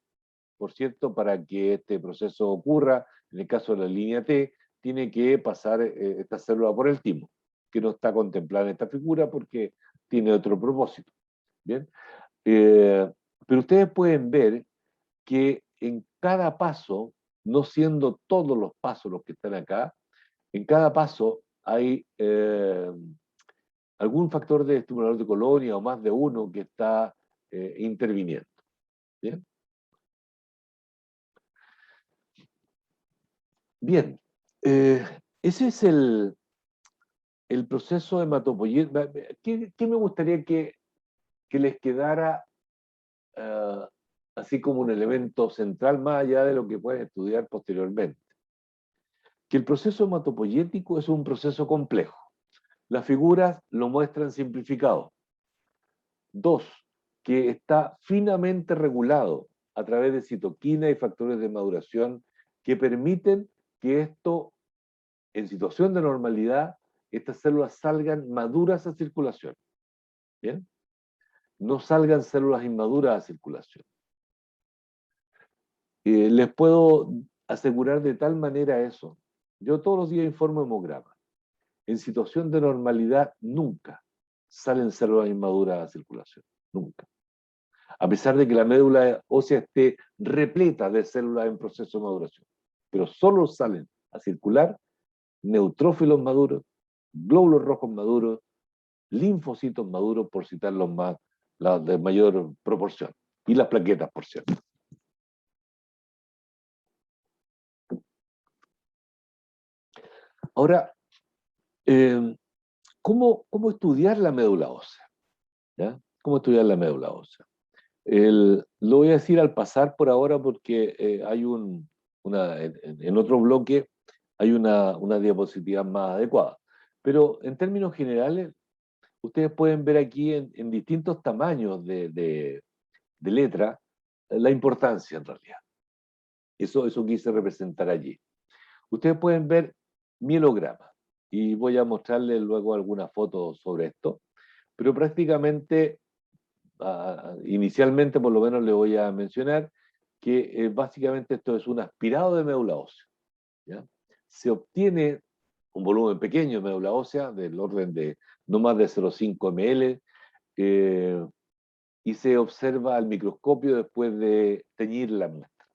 Por cierto, para que este proceso ocurra, en el caso de la línea T, tiene que pasar esta célula por el timo, que no está contemplada en esta figura porque tiene otro propósito. ¿Bien? Pero ustedes pueden ver que en cada paso, no siendo todos los pasos los que están acá, en cada paso hay algún factor de estimulador de colonia o más de uno que está interviniendo. ¿Bien? Bien. Ese es el proceso hematopoyético. ¿Qué me gustaría que les quedara así como un elemento central más allá de lo que pueden estudiar posteriormente? que el proceso hematopoyético es un proceso complejo. Las figuras lo muestran simplificado. 2, que está finamente regulado a través de citoquinas y factores de maduración que permiten que esto, en situación de normalidad, estas células salgan maduras a circulación. ¿Bien? No salgan células inmaduras a circulación. Les puedo asegurar de tal manera eso. Yo todos los días informo hemograma. En situación de normalidad, nunca salen células inmaduras a circulación. Nunca. A pesar de que la médula ósea esté repleta de células en proceso de maduración. Pero solo salen a circular neutrófilos maduros, glóbulos rojos maduros, linfocitos maduros, por citar los más, las de mayor proporción. Y las plaquetas, por cierto. Ahora, ¿cómo estudiar la médula ósea? ¿Ya? ¿Cómo estudiar la médula ósea? Lo voy a decir al pasar por ahora porque hay en otro bloque hay una diapositiva más adecuada. Pero en términos generales, ustedes pueden ver aquí en distintos tamaños de letra la importancia en realidad. Eso quise representar allí. Ustedes pueden ver mielograma y voy a mostrarles luego algunas fotos sobre esto, pero prácticamente, inicialmente por lo menos le voy a mencionar que básicamente esto es un aspirado de médula ósea. ¿Ya? Se obtiene un volumen pequeño de médula ósea del orden de no más de 0,5 ml y se observa al microscopio después de teñir la muestra.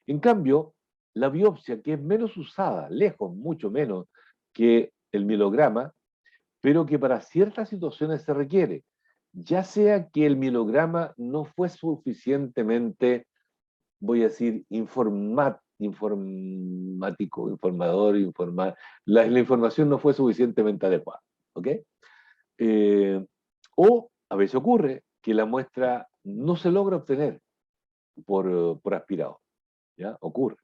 En cambio, la biopsia, que es menos usada, lejos, mucho menos que el mielograma, pero que para ciertas situaciones se requiere, ya sea que el mielograma no fue suficientemente, voy a decir, la información no fue suficientemente adecuada, ¿ok? O a veces ocurre que la muestra no se logra obtener por aspirado, ¿ya? Ocurre.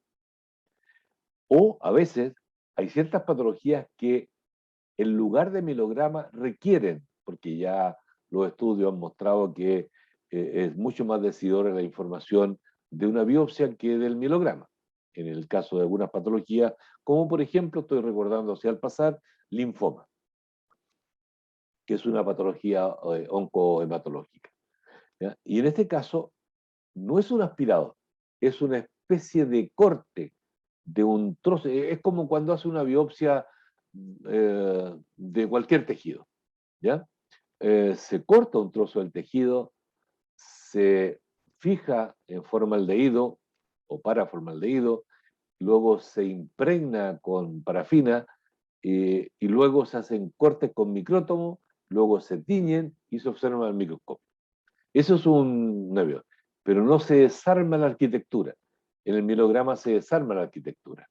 O a veces hay ciertas patologías que en lugar de mielograma requieren, porque ya los estudios han mostrado que es mucho más decidora la información de una biopsia que del mielograma. En el caso de algunas patologías, como por ejemplo, estoy recordando hacia el pasar, linfoma, que es una patología oncohematológica. ¿Ya? Y en este caso, no es un aspirado, es una especie de corte de un trozo. Es como cuando hace una biopsia de cualquier tejido. ¿Ya? Se corta un trozo del tejido, se fija en formaldehído o paraformaldehído, luego se impregna con parafina y luego se hacen cortes con micrótomo, luego se tiñen y se observan al microscopio. Eso es un nervio, pero no se desarma la arquitectura. En el mielograma se desarma la arquitectura.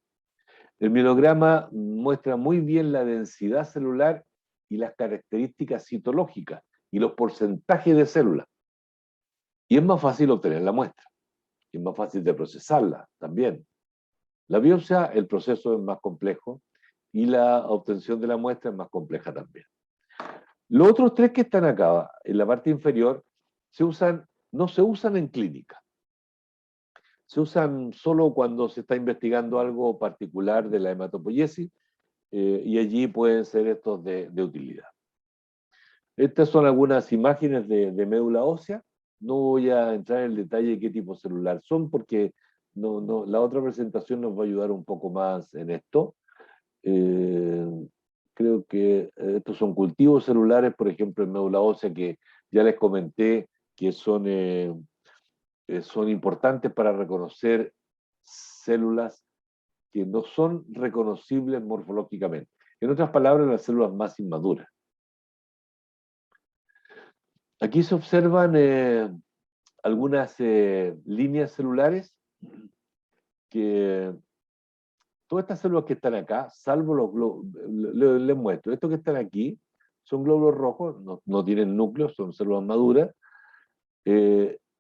El mielograma muestra muy bien la densidad celular y las características citológicas y los porcentajes de células. Y es más fácil obtener la muestra. Y es más fácil de procesarla también. La biopsia, el proceso es más complejo y la obtención de la muestra es más compleja también. Los otros tres que están acá, en la parte inferior, no se usan en clínica. Se usan solo cuando se está investigando algo particular de la hematopoiesis y allí pueden ser estos de utilidad. Estas son algunas imágenes de médula ósea. No voy a entrar en el detalle de qué tipo celular son porque la otra presentación nos va a ayudar un poco más en esto. Creo que estos son cultivos celulares, por ejemplo, en médula ósea, que ya les comenté que son importantes para reconocer células que no son reconocibles morfológicamente. En otras palabras, las células más inmaduras. Aquí se observan algunas líneas celulares que todas estas células que están acá, salvo los glóbulos, les muestro, estos que están aquí son glóbulos rojos, no tienen núcleos, son células maduras.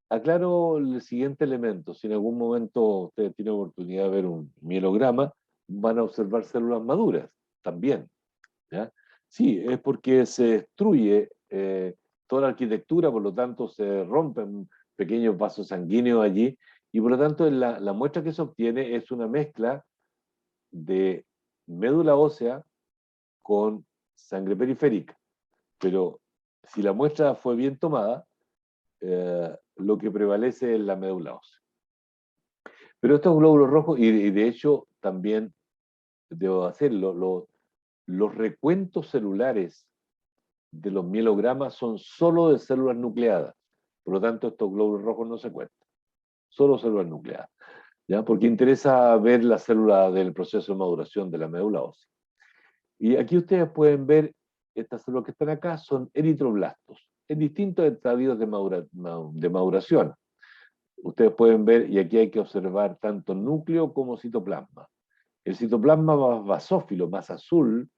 Aclaro el siguiente elemento, si en algún momento ustedes tienen oportunidad de ver un mielograma, van a observar células maduras también, ¿ya? Sí, es porque se destruye toda la arquitectura, por lo tanto se rompen pequeños vasos sanguíneos allí, y por lo tanto la muestra que se obtiene es una mezcla de médula ósea con sangre periférica. Pero si la muestra fue bien tomada, lo que prevalece es la médula ósea. Pero estos glóbulos rojos, y de hecho también debo hacerlo, los recuentos celulares de los mielogramas son solo de células nucleadas. Por lo tanto, estos glóbulos rojos no se cuentan. Solo células nucleadas. ¿Ya? Porque interesa ver la célula del proceso de maduración de la médula ósea. Y aquí ustedes pueden ver, estas células que están acá son eritroblastos, en distintos estadios de maduración. Ustedes pueden ver, y aquí hay que observar tanto núcleo como citoplasma. El citoplasma más basófilo, más azul,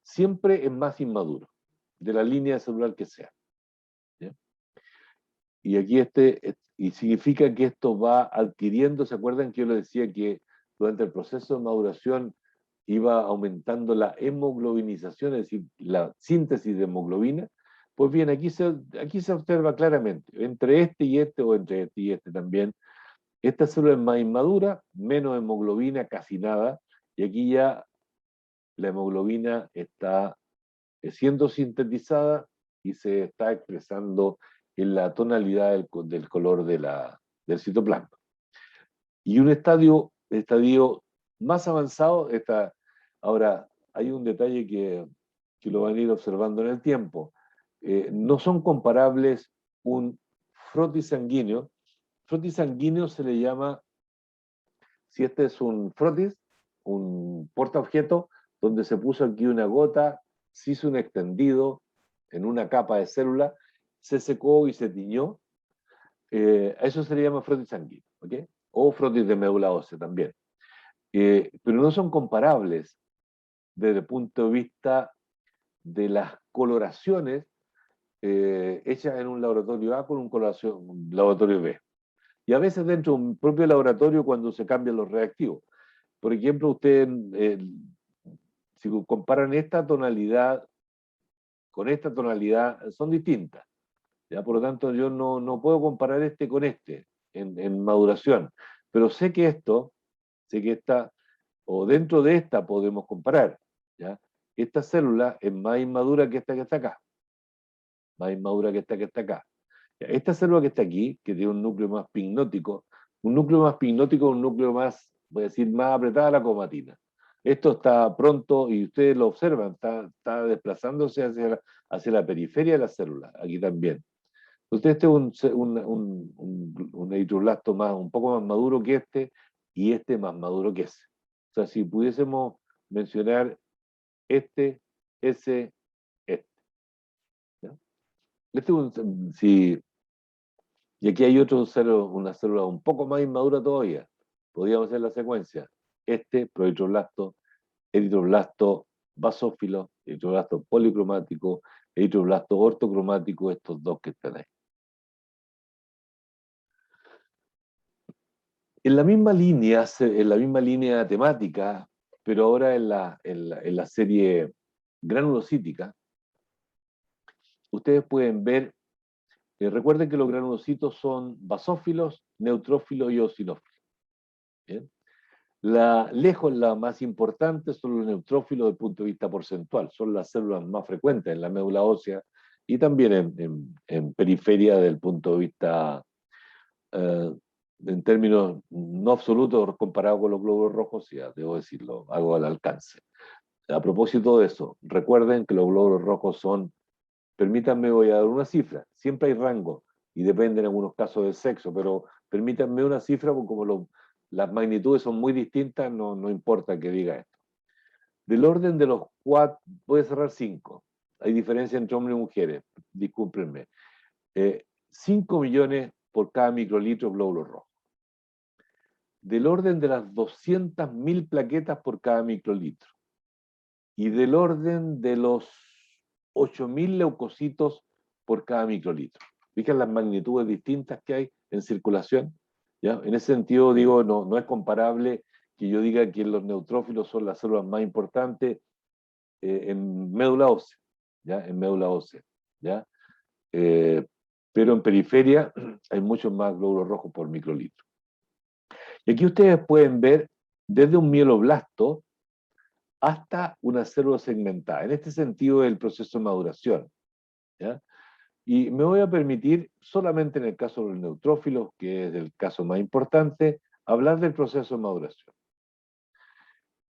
siempre es más inmaduro, de la línea celular que sea. ¿Ya? Y aquí y significa que esto va adquiriendo, ¿se acuerdan que yo les decía que durante el proceso de maduración iba aumentando la hemoglobinización, es decir, la síntesis de hemoglobina? Pues bien, aquí se observa claramente, entre este y este, o entre este y este también, esta célula es más inmadura, menos hemoglobina, casi nada, y aquí ya la hemoglobina está siendo sintetizada y se está expresando en la tonalidad del color del citoplasma. Y un estadio más avanzado está. Ahora, hay un detalle que lo van a ir observando en el tiempo. No son comparables un frotis sanguíneo. Frotis sanguíneo se le llama, si este es un frotis, un portaobjeto, donde se puso aquí una gota, se hizo un extendido en una capa de célula, se secó y se tiñó, eso se le llama frotis sanguíneo, ¿ok? O frotis de médula ósea también. Pero no son comparables desde el punto de vista de las coloraciones hechas en un laboratorio A con un laboratorio B. Y a veces dentro de un propio laboratorio cuando se cambian los reactivos. Por ejemplo, ustedes, si comparan esta tonalidad con esta tonalidad, son distintas. ¿Ya? Por lo tanto, yo no puedo comparar este con este en maduración. Pero sé que esta, o dentro de esta podemos comparar. ¿Ya? Esta célula es más inmadura que esta que está acá. Más inmadura que está acá. ¿Ya? Esta célula que está aquí, que tiene un núcleo más pignótico, un núcleo más, voy a decir, más apretada a la cromatina. Esto está pronto, y ustedes lo observan, está desplazándose hacia la periferia de la célula, aquí también. Entonces este es un eritroblasto un poco más maduro que este, y este más maduro que ese. O sea, si pudiésemos mencionar este, ese, este. ¿Ya? Y aquí hay una célula un poco más inmadura todavía. Podríamos hacer la secuencia. Este, proeritroblasto, eritroblasto basófilo, eritroblasto policromático, eritroblasto ortocromático, estos dos que están ahí. En la misma línea temática, pero ahora en la serie granulocítica, ustedes pueden ver, recuerden que los granulocitos son basófilos, neutrófilos y eosinófilos. ¿Bien? Lejos la más importante son los neutrófilos desde el punto de vista porcentual, son las células más frecuentes en la médula ósea y también en periferia del punto de vista, en términos no absolutos comparado con los glóbulos rojos, ya debo decirlo, hago al alcance. A propósito de eso, recuerden que los glóbulos rojos permítanme, voy a dar una cifra, siempre hay rango y depende en algunos casos del sexo, pero permítanme una cifra porque como las magnitudes son muy distintas, no importa que diga esto. Del orden de los 4, voy a cerrar 5, hay diferencia entre hombres y mujeres, discúlpenme, 5 millones por cada microlitro de glóbulos rojos. Del orden de las 200.000 plaquetas por cada microlitro. Y del orden de los 8.000 leucocitos por cada microlitro. Fíjense las magnitudes distintas que hay en circulación. ¿Ya? En ese sentido, digo, no es comparable que yo diga que los neutrófilos son las células más importantes en médula ósea, ¿ya? En médula ósea, ¿ya? Pero en periferia hay muchos más glóbulos rojos por microlitro. Y aquí ustedes pueden ver desde un mieloblasto hasta una célula segmentada. En este sentido, el proceso de maduración, ¿ya? Y me voy a permitir, solamente en el caso de los neutrófilos, que es el caso más importante, hablar del proceso de maduración.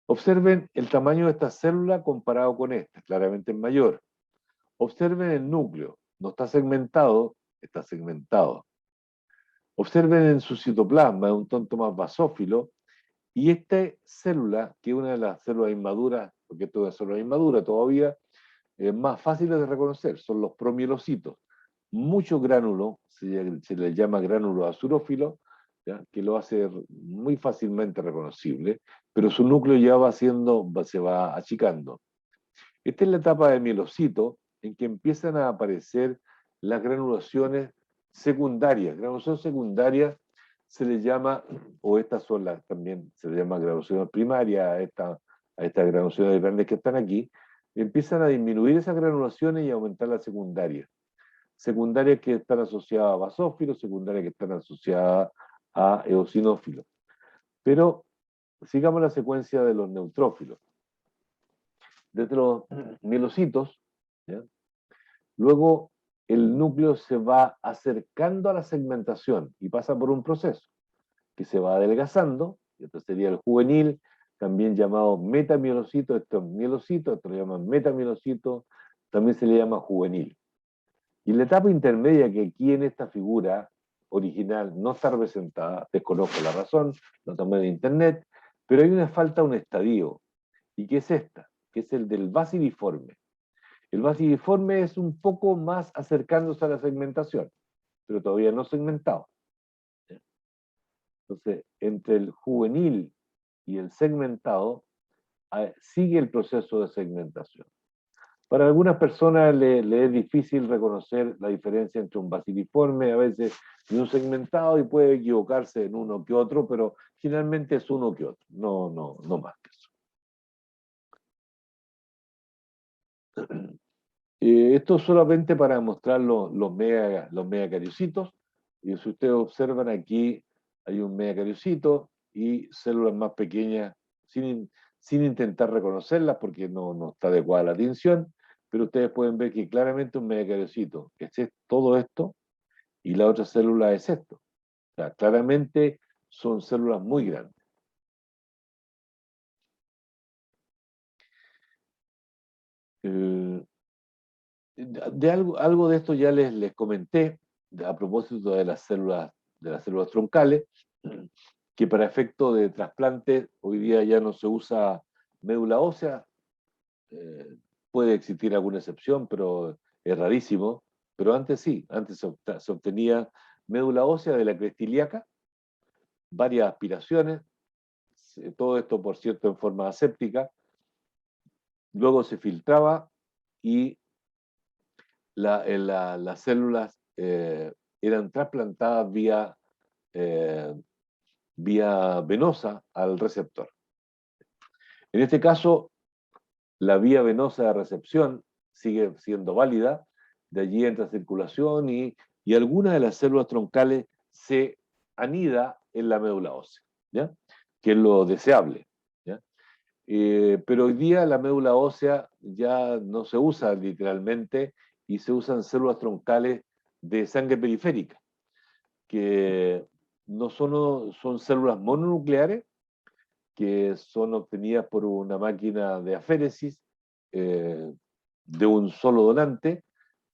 Observen el tamaño de esta célula comparado con esta, claramente es mayor. Observen el núcleo, no está segmentado, está segmentado. Observen en su citoplasma, es un tanto más basófilo, y esta célula, que es una de las células inmaduras, porque esto es una célula inmadura todavía, más fáciles de reconocer, son los promielocitos. Muchos gránulos, se les llama gránulo azurófilo, ¿ya? Que lo hace muy fácilmente reconocible, pero su núcleo ya se va achicando. Esta es la etapa de mielocito en que empiezan a aparecer las granulaciones secundarias. Granulación secundaria se les llama, o estas son las también, se les llama granulaciones primarias a estas granulaciones grandes que están aquí, empiezan a disminuir esas granulaciones y a aumentar las secundarias. Secundarias que están asociadas a basófilos, secundarias que están asociadas a eosinófilos. Pero sigamos la secuencia de los neutrófilos. Desde los mielocitos, ¿ya? Luego el núcleo se va acercando a la segmentación y pasa por un proceso que se va adelgazando, y esto sería el juvenil, también llamado metamielocito, esto es mielocito, esto lo llaman metamielocito, también se le llama juvenil. Y en la etapa intermedia, que aquí en esta figura original no está representada, desconozco la razón, lo tomé de internet, pero hay una falta, un estadio, y que es esta, que es el del basidiforme. El basidiforme es un poco más acercándose a la segmentación, pero todavía no segmentado. Entonces, entre el juvenil y el segmentado, sigue el proceso de segmentación. Para algunas personas le es difícil reconocer la diferencia entre un basidiforme a veces y un segmentado, y puede equivocarse en uno que otro, pero finalmente es uno que otro, no más que eso. Esto solamente para mostrar los megacariocitos. Y si ustedes observan aquí, hay un megacariocito y células más pequeñas, sin intentar reconocerlas porque no está adecuada la tinción, pero ustedes pueden ver que claramente un megacariocito es todo esto y la otra célula es esto. O sea, claramente son células muy grandes. Eh, de algo de esto ya les comenté a propósito de las células troncales, que para efecto de trasplante hoy día ya no se usa médula ósea. Puede existir alguna excepción, pero es rarísimo. Pero antes sí, antes se obtenía médula ósea de la cresta ilíaca, varias aspiraciones, todo esto por cierto en forma aséptica, luego se filtraba y las células eran trasplantadas vía venosa al receptor. En este caso, la vía venosa de recepción sigue siendo válida, de allí entra circulación y alguna de las células troncales se anida en la médula ósea, ¿ya? Que es lo deseable, ¿ya? Pero hoy día la médula ósea ya no se usa literalmente y se usan células troncales de sangre periférica, que no son células mononucleares, que son obtenidas por una máquina de aféresis de un solo donante,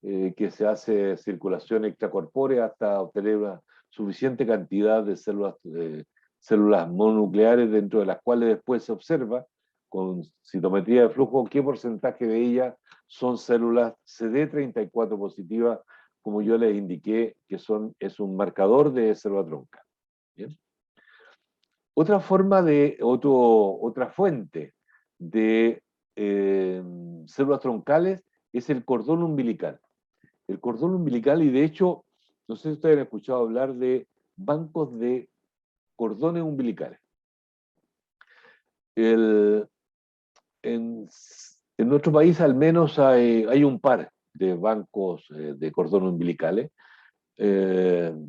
que se hace circulación extracorpórea hasta obtener una suficiente cantidad de células mononucleares, dentro de las cuales después se observa con citometría de flujo qué porcentaje de ellas son células CD34 positivas, como yo les indiqué, que es un marcador de célula troncal. ¿Bien? Otra fuente de células troncales es el cordón umbilical. El cordón umbilical, y de hecho, no sé si ustedes han escuchado hablar de bancos de cordones umbilicales. En nuestro país al menos hay un par de bancos de cordón umbilicales. El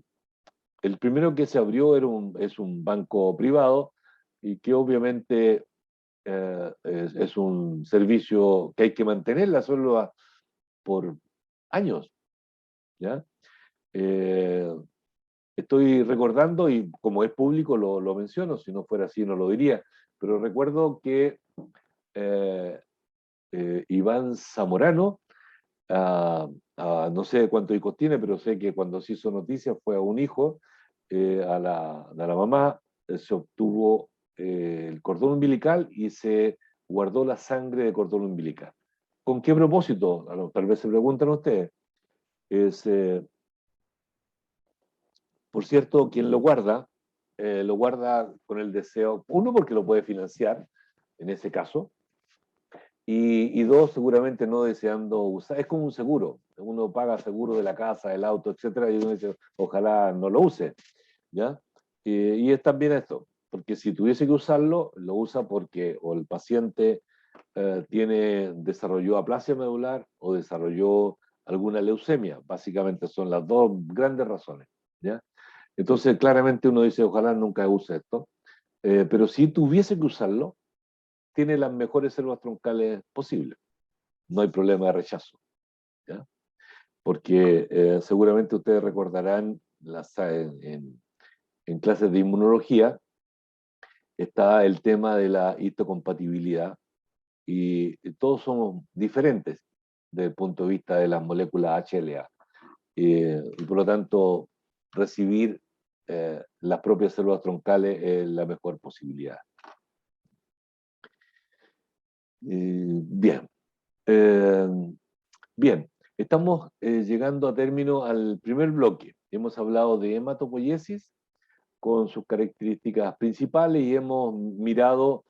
primero que se abrió es un banco privado y que obviamente es un servicio que hay que mantener la célula por años, ¿ya? Eh, Estoy recordando, y como es público lo menciono, si no fuera así no lo diría, pero recuerdo que eh, Iván Zamorano, no sé cuántos hijos tiene, pero sé que cuando se hizo noticia fue a un hijo, a la mamá se obtuvo el cordón umbilical y se guardó la sangre de cordón umbilical. ¿Con qué propósito? Tal vez se preguntan ustedes. Es, por cierto, quien lo guarda con el deseo, uno, porque lo puede financiar, en ese caso, y dos, seguramente no deseando usar. Es como un seguro. Uno paga seguro de la casa, del auto, etcétera, y uno dice, ojalá no lo use, ¿ya? Y es también esto, porque si tuviese que usarlo, lo usa porque o el paciente desarrolló aplasia medular o desarrolló alguna leucemia. Básicamente son las dos grandes razones, ¿ya? Entonces, claramente uno dice, ojalá nunca use esto, pero si tuviese que usarlo, tiene las mejores células troncales posibles. No hay problema de rechazo, ¿ya? Porque seguramente ustedes recordarán en clases de inmunología está el tema de la histocompatibilidad y todos somos diferentes desde el punto de vista de las moléculas HLA. Y por lo tanto, recibir las propias células troncales es la mejor posibilidad. Bien. Bien, estamos llegando a término al primer bloque. Hemos hablado de hematopoiesis con sus características principales y hemos mirado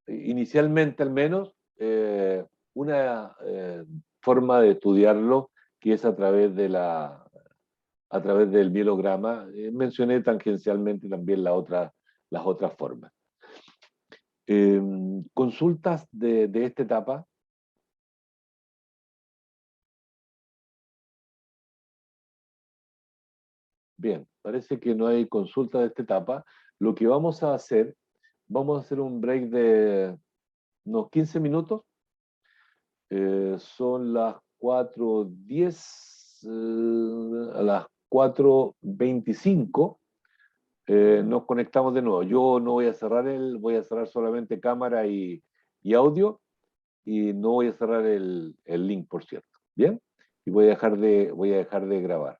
inicialmente al menos una forma de estudiarlo que es a través a través del mielograma. Mencioné tangencialmente también las otras formas. Consultas de esta etapa. Bien, parece que no hay consulta de esta etapa. Lo que vamos a hacer un break de unos 15 minutos. Son las 4:10, a las 4:25 nos conectamos de nuevo. Yo no voy a cerrar voy a cerrar solamente cámara y audio y no voy a cerrar el link, por cierto. Bien, y voy a dejar de grabar.